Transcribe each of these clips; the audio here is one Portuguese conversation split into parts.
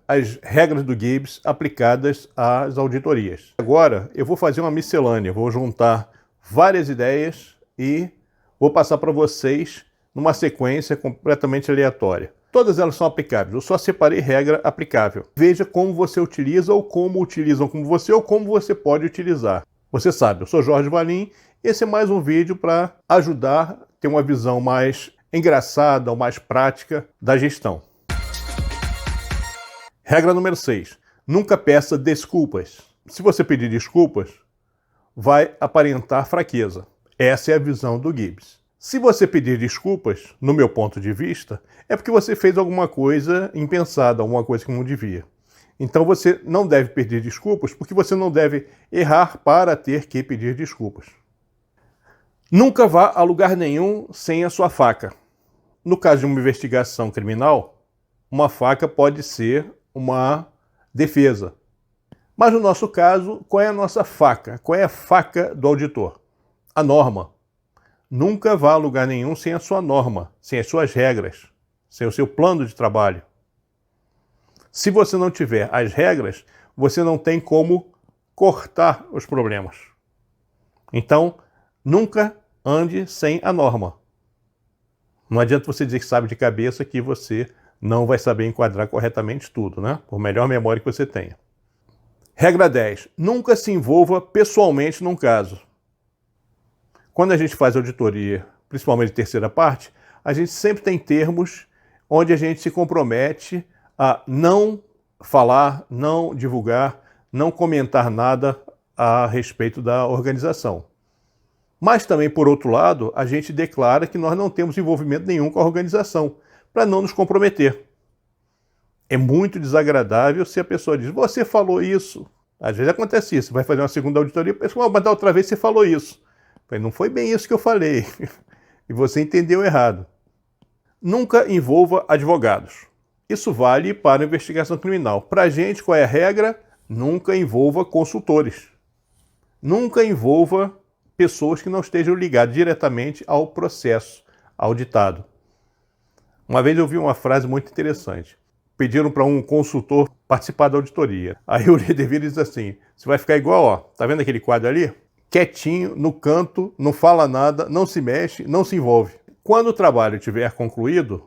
as regras do Gibbs aplicadas às auditorias. Agora eu vou fazer uma miscelânea, vou juntar várias ideias e vou passar para vocês numa sequência completamente aleatória. Todas elas são aplicáveis, eu só separei regra aplicável. Veja como você utiliza ou como utilizam como você ou como você pode utilizar. Você sabe, eu sou Jorge Valim, esse é mais um vídeo para ajudar a ter uma visão mais engraçada ou mais prática da gestão. Regra número 6. Nunca peça desculpas. Se você pedir desculpas, vai aparentar fraqueza. Essa é a visão do Gibbs. Se você pedir desculpas, no meu ponto de vista, é porque você fez alguma coisa impensada, alguma coisa que não devia. Então você não deve pedir desculpas, porque você não deve errar para ter que pedir desculpas. Nunca vá a lugar nenhum sem a sua faca. No caso de uma investigação criminal, uma faca pode ser uma defesa. Mas no nosso caso, qual é a nossa faca? Qual é a faca do auditor? A norma. Nunca vá a lugar nenhum sem a sua norma, sem as suas regras, sem o seu plano de trabalho. Se você não tiver as regras, você não tem como cortar os problemas. Então, nunca ande sem a norma. Não adianta você dizer que sabe de cabeça que você não vai saber enquadrar corretamente tudo, né? Por melhor memória que você tenha. Regra 10. Nunca se envolva pessoalmente num caso. Quando a gente faz auditoria, principalmente de terceira parte, a gente sempre tem termos onde a gente se compromete a não falar, não divulgar, não comentar nada a respeito da organização. Mas também, por outro lado, a gente declara que nós não temos envolvimento nenhum com a organização, para não nos comprometer. É muito desagradável se a pessoa diz, você falou isso. Às vezes acontece isso, vai fazer uma segunda auditoria, a pessoa, mas da outra vez você falou isso. Eu falei, não foi bem isso que eu falei. E você entendeu errado. Nunca envolva advogados. Isso vale para a investigação criminal. Para a gente, qual é a regra? Nunca envolva consultores. Nunca envolva pessoas que não estejam ligadas diretamente ao processo auditado. Uma vez eu vi uma frase muito interessante. Pediram para um consultor participar da auditoria. Aí o líder vira e diz assim, você vai ficar igual, ó, tá vendo aquele quadro ali? Quietinho, no canto, não fala nada, não se mexe, não se envolve. Quando o trabalho estiver concluído,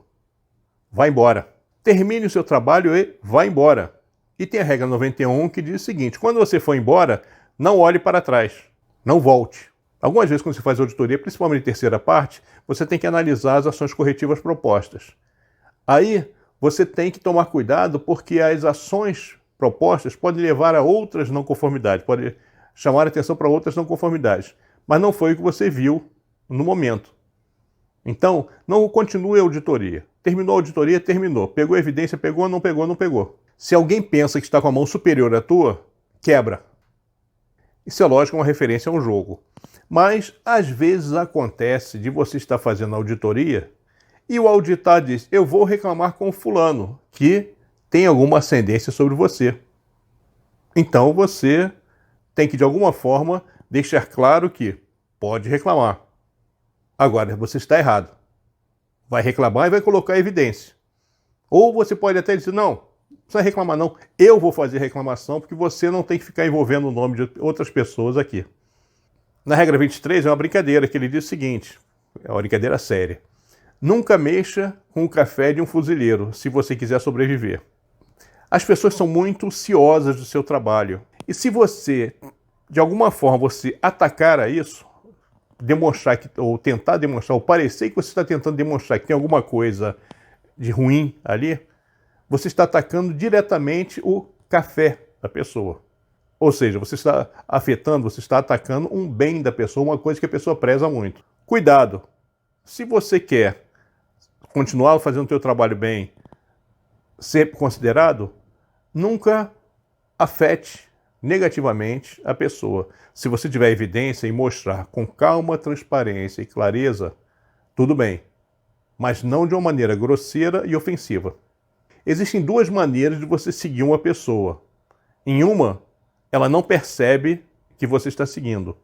vá embora. Termine o seu trabalho e vá embora. E tem a regra 91 que diz o seguinte, quando você for embora, não olhe para trás, não volte. Algumas vezes, quando você faz auditoria, principalmente em terceira parte, você tem que analisar as ações corretivas propostas. Aí, você tem que tomar cuidado porque as ações propostas podem levar a outras não conformidades, podem chamar a atenção para outras não conformidades. Mas não foi o que você viu no momento. Então, não continue a auditoria. Terminou a auditoria, terminou. Pegou a evidência, pegou, não pegou, não pegou. Se alguém pensa que está com a mão superior à tua, quebra. Isso é lógico, uma referência a um jogo. Mas, às vezes, acontece de você estar fazendo auditoria e o auditar diz, eu vou reclamar com o fulano, que tem alguma ascendência sobre você. Então, você tem que, de alguma forma, deixar claro que pode reclamar. Agora, você está errado. Vai reclamar e vai colocar evidência. Ou você pode até dizer, não precisa reclamar não, eu vou fazer reclamação porque você não tem que ficar envolvendo o nome de outras pessoas aqui. Na regra 23 é uma brincadeira que ele diz o seguinte, é uma brincadeira séria. Nunca mexa com o café de um fuzileiro, se você quiser sobreviver. As pessoas são muito ciosas do seu trabalho. E se você, de alguma forma, você atacar a isso, demonstrar que, ou tentar demonstrar, ou parecer que você está tentando demonstrar que tem alguma coisa de ruim ali, você está atacando diretamente o café da pessoa. Ou seja, você está afetando, você está atacando um bem da pessoa, uma coisa que a pessoa preza muito. Cuidado! Se você quer continuar fazendo o seu trabalho bem, ser considerado, nunca afete negativamente a pessoa. Se você tiver evidência e mostrar com calma, transparência e clareza, tudo bem, mas não de uma maneira grosseira e ofensiva. Existem duas maneiras de você seguir uma pessoa. Em uma, ela não percebe que você está seguindo.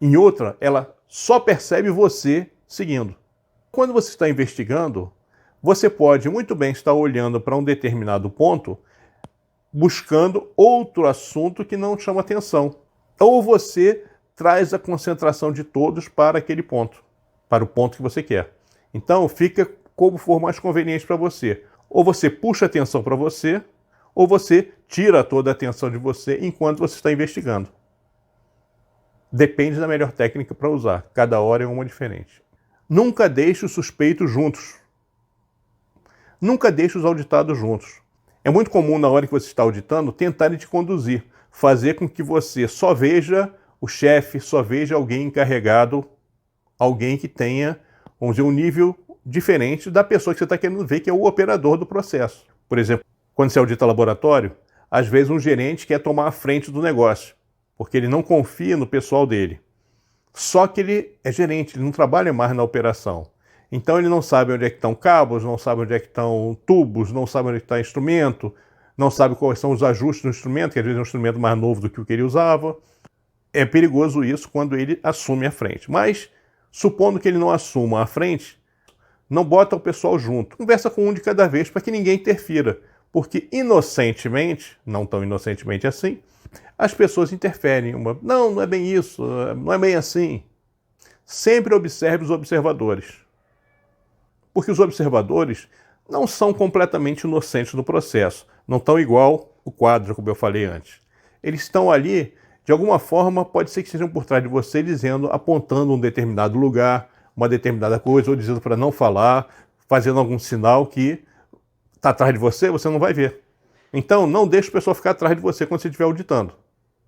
Em outra, ela só percebe você seguindo. Quando você está investigando, você pode muito bem estar olhando para um determinado ponto buscando outro assunto que não chama atenção. Ou você traz a concentração de todos para aquele ponto, para o ponto que você quer. Então fica como for mais conveniente para você. Ou você puxa a atenção para você, ou você tira toda a atenção de você enquanto você está investigando. Depende da melhor técnica para usar. Cada hora é uma diferente. Nunca deixe os suspeitos juntos. Nunca deixe os auditados juntos. É muito comum, na hora que você está auditando, tentarem te conduzir. Fazer com que você só veja o chefe, só veja alguém encarregado, alguém que tenha, vamos dizer, um nível diferente da pessoa que você está querendo ver, que é o operador do processo. Por exemplo, quando você audita laboratório, às vezes um gerente quer tomar a frente do negócio, porque ele não confia no pessoal dele. Só que ele é gerente, ele não trabalha mais na operação. Então ele não sabe onde é que estão cabos, não sabe onde é que estão tubos, não sabe onde é que está instrumento, não sabe quais são os ajustes do instrumento, que às vezes é um instrumento mais novo do que o que ele usava. É perigoso isso quando ele assume a frente. Mas, supondo que ele não assuma a frente, não bota o pessoal junto. Conversa com um de cada vez para que ninguém interfira. Porque inocentemente, não tão inocentemente assim, as pessoas interferem. Não é bem isso, não é bem assim. Sempre observe os observadores. Porque os observadores não são completamente inocentes no processo. Não estão igual o quadro, como eu falei antes. Eles estão ali, de alguma forma, pode ser que estejam por trás de você, dizendo, apontando um determinado lugar, uma determinada coisa, ou dizendo para não falar, fazendo algum sinal que está atrás de você, você não vai ver. Então, não deixe o pessoal ficar atrás de você quando você estiver auditando.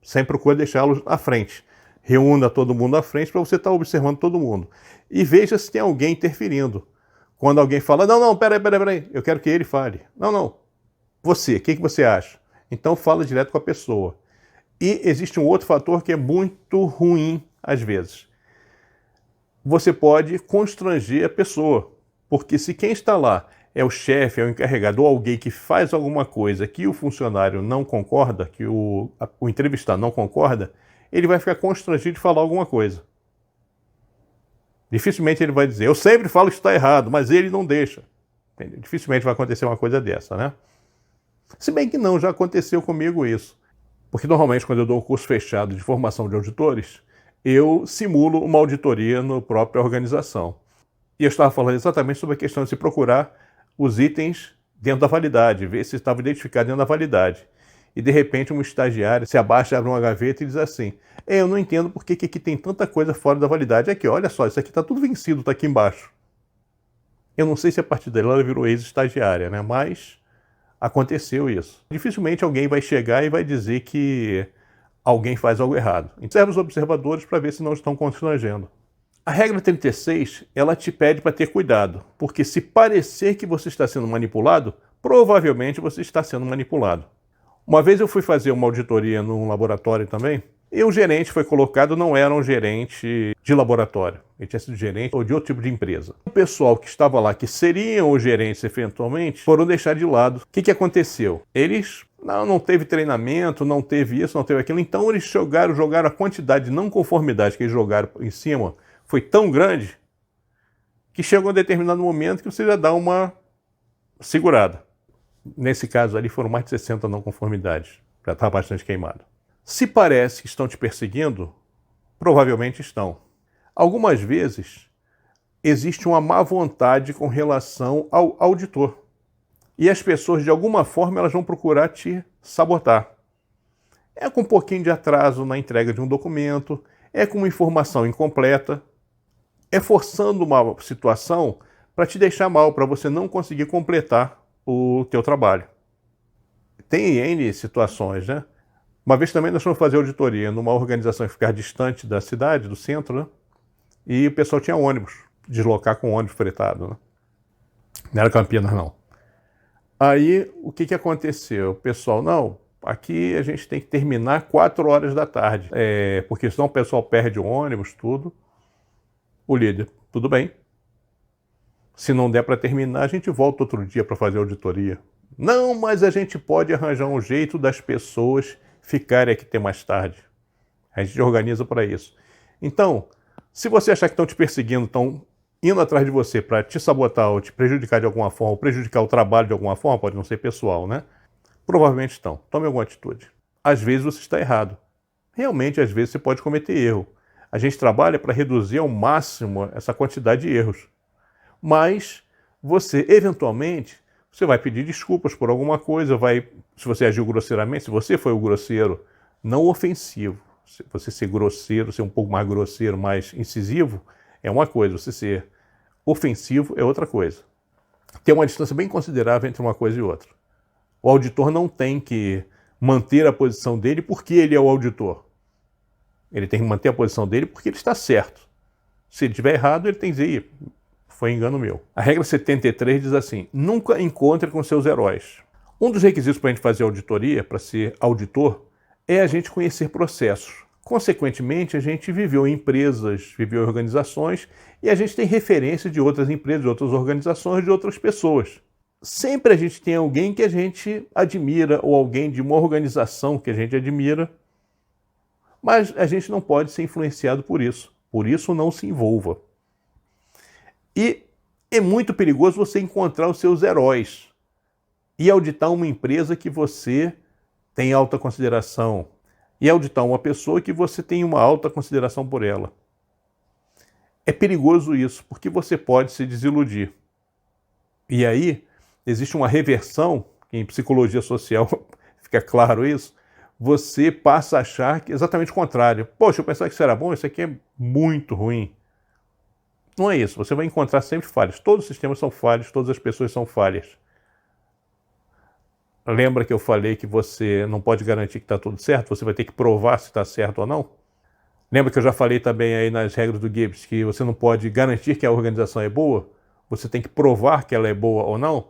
Sempre procure deixá-los à frente. Reúna todo mundo à frente para você estar observando todo mundo. E veja se tem alguém interferindo. Quando alguém fala, não, peraí, eu quero que ele fale. Não, você, o que você acha? Então fala direto com a pessoa. E existe um outro fator que é muito ruim às vezes. Você pode constranger a pessoa, porque se quem está lá é o chefe, é o encarregado ou alguém que faz alguma coisa que o funcionário não concorda, que o entrevistado não concorda, ele vai ficar constrangido de falar alguma coisa. Dificilmente ele vai dizer, eu sempre falo que está errado, mas ele não deixa. Entendeu? Dificilmente vai acontecer uma coisa dessa, né? Se bem que não, já aconteceu comigo isso. Porque normalmente quando eu dou um curso fechado de formação de auditores, eu simulo uma auditoria na própria organização. E eu estava falando exatamente sobre a questão de se procurar os itens dentro da validade, ver se estava identificado dentro da validade. E de repente um estagiário se abaixa, abre uma gaveta e diz assim, eu não entendo por que aqui tem tanta coisa fora da validade. Aqui, olha só, isso aqui está tudo vencido, está aqui embaixo. Eu não sei se a partir dela ela virou ex-estagiária, né? Mas aconteceu isso. Dificilmente alguém vai chegar e vai dizer que alguém faz algo errado. Observe os observadores para ver se não estão constrangendo. A regra 36, ela te pede para ter cuidado, porque se parecer que você está sendo manipulado, provavelmente você está sendo manipulado. Uma vez eu fui fazer uma auditoria num laboratório também, e o gerente foi colocado, não era um gerente de laboratório, ele tinha sido gerente ou de outro tipo de empresa. O pessoal que estava lá, que seriam os gerentes eventualmente, foram deixar de lado. O que aconteceu? Eles não teve treinamento, não teve isso, não teve aquilo, então eles jogaram a quantidade de não conformidade que eles jogaram em cima, foi tão grande que chegou um determinado momento que você já dá uma segurada. Nesse caso ali foram mais de 60 não conformidades, já estava bastante queimado. Se parece que estão te perseguindo, provavelmente estão. Algumas vezes existe uma má vontade com relação ao auditor. E as pessoas, de alguma forma, elas vão procurar te sabotar. É com um pouquinho de atraso na entrega de um documento, é com uma informação incompleta, é forçando uma situação para te deixar mal, para você não conseguir completar o teu trabalho. Tem N situações, né? Uma vez também nós fomos fazer auditoria numa organização que ficava distante da cidade, do centro, né? E o pessoal tinha ônibus, deslocar com ônibus fretado, né? Não era Campinas, não. Aí, o que aconteceu? O pessoal, não, aqui a gente tem que terminar 4 horas da tarde, porque senão o pessoal perde o ônibus, tudo. O líder, tudo bem. Se não der para terminar, a gente volta outro dia para fazer auditoria. Não, mas a gente pode arranjar um jeito das pessoas ficarem aqui até mais tarde. A gente organiza para isso. Então, se você achar que estão te perseguindo, estão indo atrás de você para te sabotar ou te prejudicar de alguma forma, ou prejudicar o trabalho de alguma forma, pode não ser pessoal, né? Provavelmente estão. Tome alguma atitude. Às vezes você está errado. Realmente, às vezes você pode cometer erro. A gente trabalha para reduzir ao máximo essa quantidade de erros. Mas você, eventualmente, você vai pedir desculpas por alguma coisa, se você agiu grosseiramente, se você foi o grosseiro, não ofensivo. Se você ser grosseiro, ser um pouco mais grosseiro, mais incisivo, é uma coisa. Você ser ofensivo é outra coisa. Tem uma distância bem considerável entre uma coisa e outra. O auditor não tem que manter a posição dele porque ele é o auditor. Ele tem que manter a posição dele porque ele está certo. Se ele estiver errado, ele tem que dizer, foi engano meu. A regra 73 diz assim, nunca encontre com seus heróis. Um dos requisitos para a gente fazer auditoria, para ser auditor, é a gente conhecer processos. Consequentemente, a gente viveu em empresas, viveu em organizações, e a gente tem referência de outras empresas, de outras organizações, de outras pessoas. Sempre a gente tem alguém que a gente admira, ou alguém de uma organização que a gente admira, mas a gente não pode ser influenciado por isso. Por isso, não se envolva. E é muito perigoso você encontrar os seus heróis e auditar uma empresa que você tem alta consideração, e auditar uma pessoa que você tem uma alta consideração por ela. É perigoso isso, porque você pode se desiludir. E aí, existe uma reversão, que em psicologia social fica claro isso, você passa a achar que é exatamente o contrário. Poxa, eu pensava que isso era bom, isso aqui é muito ruim. Não é isso, você vai encontrar sempre falhas. Todos os sistemas são falhos, todas as pessoas são falhas. Lembra que eu falei que você não pode garantir que está tudo certo? Você vai ter que provar se está certo ou não? Lembra que eu já falei também aí nas regras do Gibbs que você não pode garantir que a organização é boa? Você tem que provar que ela é boa ou não?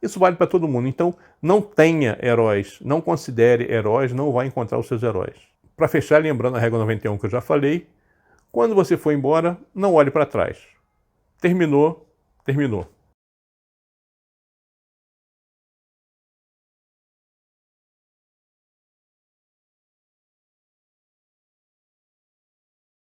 Isso vale para todo mundo. Então, não tenha heróis, não considere heróis, não vai encontrar os seus heróis. Para fechar, lembrando a regra 91 que eu já falei, quando você for embora, não olhe para trás. Terminou, terminou.